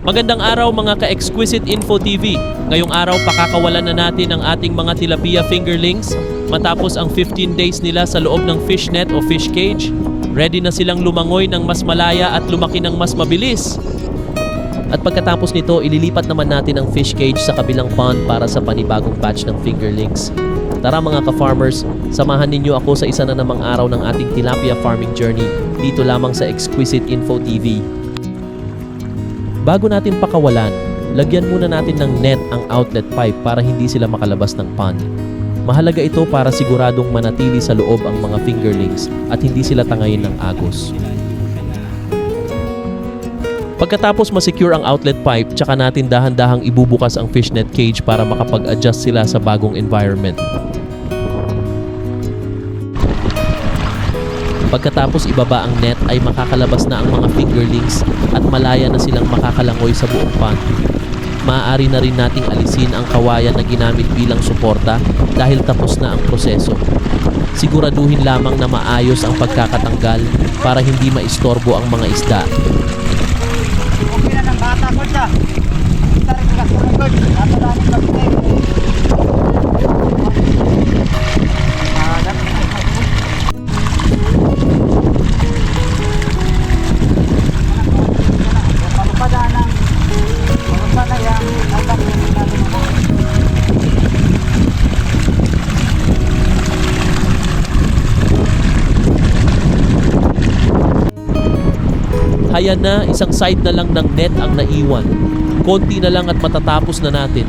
Magandang araw mga ka-Exquisite Info TV. Ngayong araw pakakawalan na natin ang ating mga tilapia fingerlings matapos ang 15 days nila sa loob ng fish net o fish cage. Ready na silang lumangoy ng mas malaya at lumaki ng mas mabilis. At pagkatapos nito, ililipat naman natin ang fish cage sa kabilang pond para sa panibagong batch ng fingerlings. Tara mga ka-farmers, samahan ninyo ako sa isa na namang araw ng ating tilapia farming journey dito lamang sa Exquisite Info TV. Bago natin pakawalan, lagyan muna natin ng net ang outlet pipe para hindi sila makalabas ng pond. Mahalaga ito para siguradong manatili sa loob ang mga fingerlings at hindi sila tangayin ng agos. Pagkatapos ma-secure ang outlet pipe, tsaka natin dahan-dahang ibubukas ang fishnet cage para makapag-adjust sila sa bagong environment. Pagkatapos ibaba ang net ay makakalabas na ang mga fingerlings at malaya na silang makakalangoy sa buong pond. Maaari na rin nating alisin ang kawayan na ginamit bilang suporta dahil tapos na ang proseso. Siguraduhin lamang na maayos ang pagkakatanggal para hindi maistorbo ang mga isda. Okay na ng bata ko siya. Tarik ka sa record. Natalanin ka sa Ayan na, isang side na lang ng net ang naiwan. Konti na lang at matatapos na natin.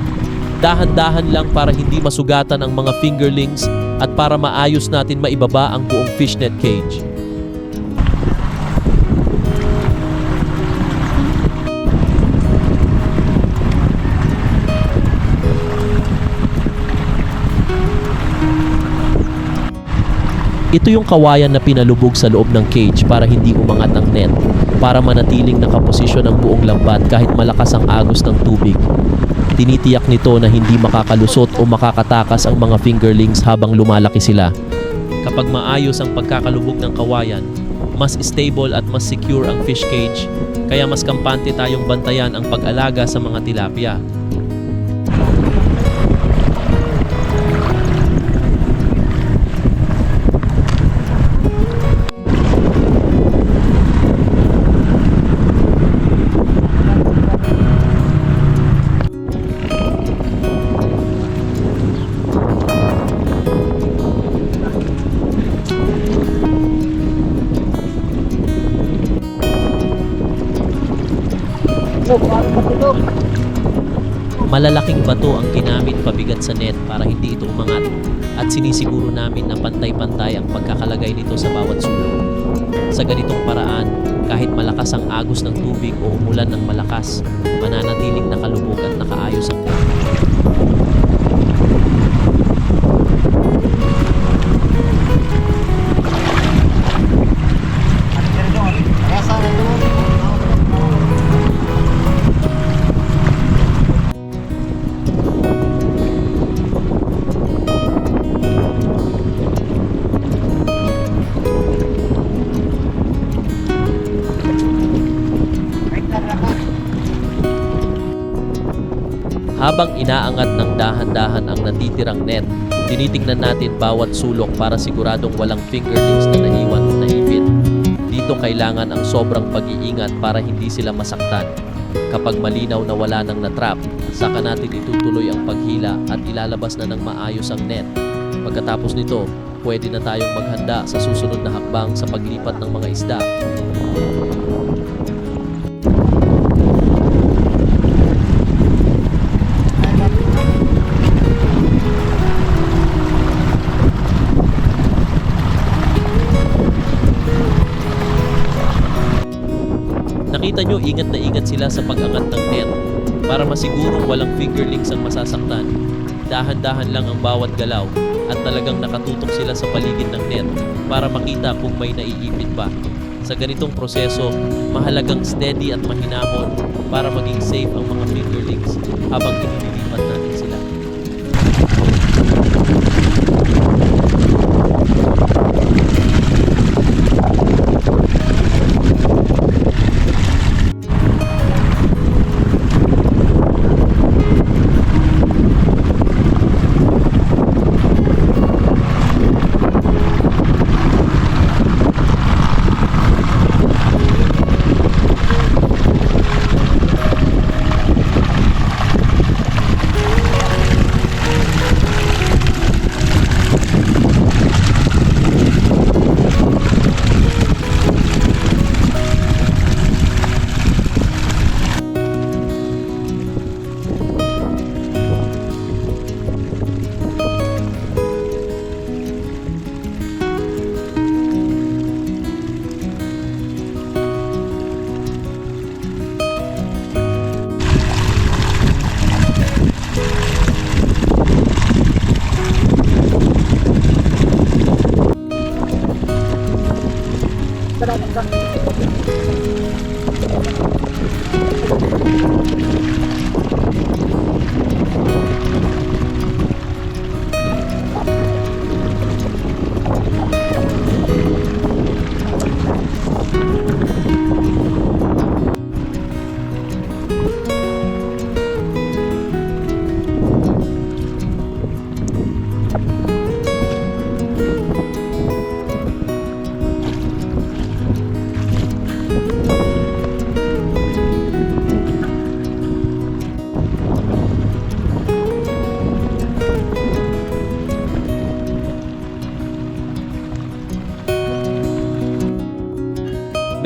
Dahan-dahan lang para hindi masugatan ang mga fingerlings at para maayos natin maibaba ang buong fishnet cage. Ito yung kawayan na pinalubog sa loob ng cage para hindi umangat ang net, para manatiling nakaposisyon ang buong lambat kahit malakas ang agos ng tubig. Tinitiyak nito na hindi makakalusot o makakatakas ang mga fingerlings habang lumalaki sila. Kapag maayos ang pagkakalubog ng kawayan, mas stable at mas secure ang fish cage, kaya mas kampante tayong bantayan ang pag-alaga sa mga tilapia. Malalaking bato ang ginamit pabigat sa net para hindi ito umangat at sinisiguro namin na pantay-pantay ang pagkakalagay nito sa bawat sulok. Sa ganitong paraan, kahit malakas ang agos ng tubig o umulan ng malakas, mananatiling nakalubog at nakaayos ang net. Habang inaangat ng dahan-dahan ang natitirang net, tinitingnan natin bawat sulok para siguradong walang fingerlings na naiwan o naipit. Dito kailangan ang sobrang pag-iingat para hindi sila masaktan. Kapag malinaw na wala nang natrap, saka natin itutuloy ang paghila at ilalabas na ng maayos ang net. Pagkatapos nito, pwede na tayong maghanda sa susunod na hakbang sa paglipat ng mga isda. Nakita nyo, ingat na ingat sila sa pag-angat ng net para masigurong walang fingerlings ang masasaktan. Dahan-dahan lang ang bawat galaw at talagang nakatutok sila sa paligid ng net para makita kung may naiipit pa. Sa ganitong proseso, mahalagang steady at mahinahon para maging safe ang mga fingerlings habang inililipat natin sila.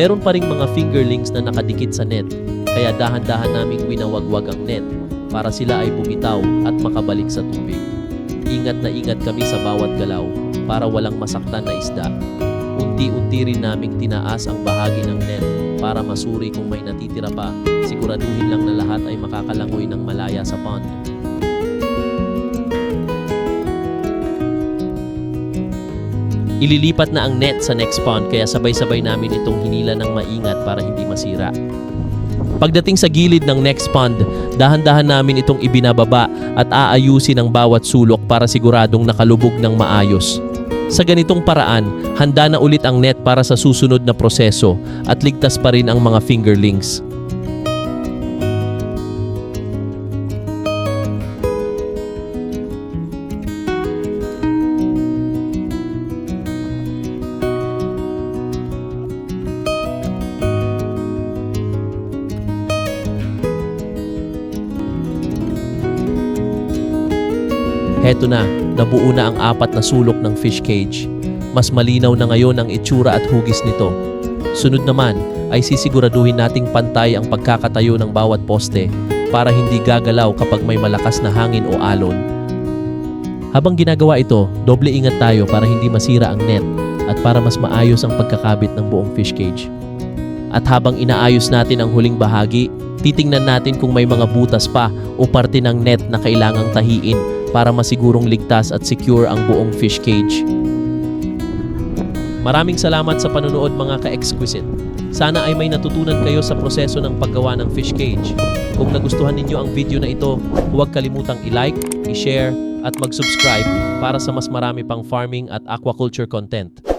Meron pa ring mga fingerlings na nakadikit sa net, kaya dahan-dahan naming winawagwag ang net para sila ay bumitaw at makabalik sa tubig. Ingat na ingat kami sa bawat galaw para walang masaktan na isda. Unti-unti rin naming tinaas ang bahagi ng net para masuri kung may natitira pa. Siguraduhin lang na lahat ay makakalangoy ng malaya sa pond. Ililipat na ang net sa next pond kaya sabay-sabay namin itong hinila ng maingat para hindi masira. Pagdating sa gilid ng next pond, dahan-dahan namin itong ibinababa at aayusin ang bawat sulok para siguradong nakalubog ng maayos. Sa ganitong paraan, handa na ulit ang net para sa susunod na proseso at ligtas pa rin ang mga fingerlings. Heto na, nabuo na ang 4 na sulok ng fish cage. Mas malinaw na ngayon ang itsura at hugis nito. Sunod naman ay sisiguraduhin nating pantay ang pagkakatayo ng bawat poste para hindi gagalaw kapag may malakas na hangin o alon. Habang ginagawa ito, doble ingat tayo para hindi masira ang net at para mas maayos ang pagkakabit ng buong fish cage. At habang inaayos natin ang huling bahagi, titingnan natin kung may mga butas pa o parte ng net na kailangang tahiin para masigurong ligtas at secure ang buong fish cage. Maraming salamat sa panonood mga ka-exquisite. Sana ay may natutunan kayo sa proseso ng paggawa ng fish cage. Kung nagustuhan ninyo ang video na ito, huwag kalimutang i-like, i-share at mag-subscribe para sa mas marami pang farming at aquaculture content.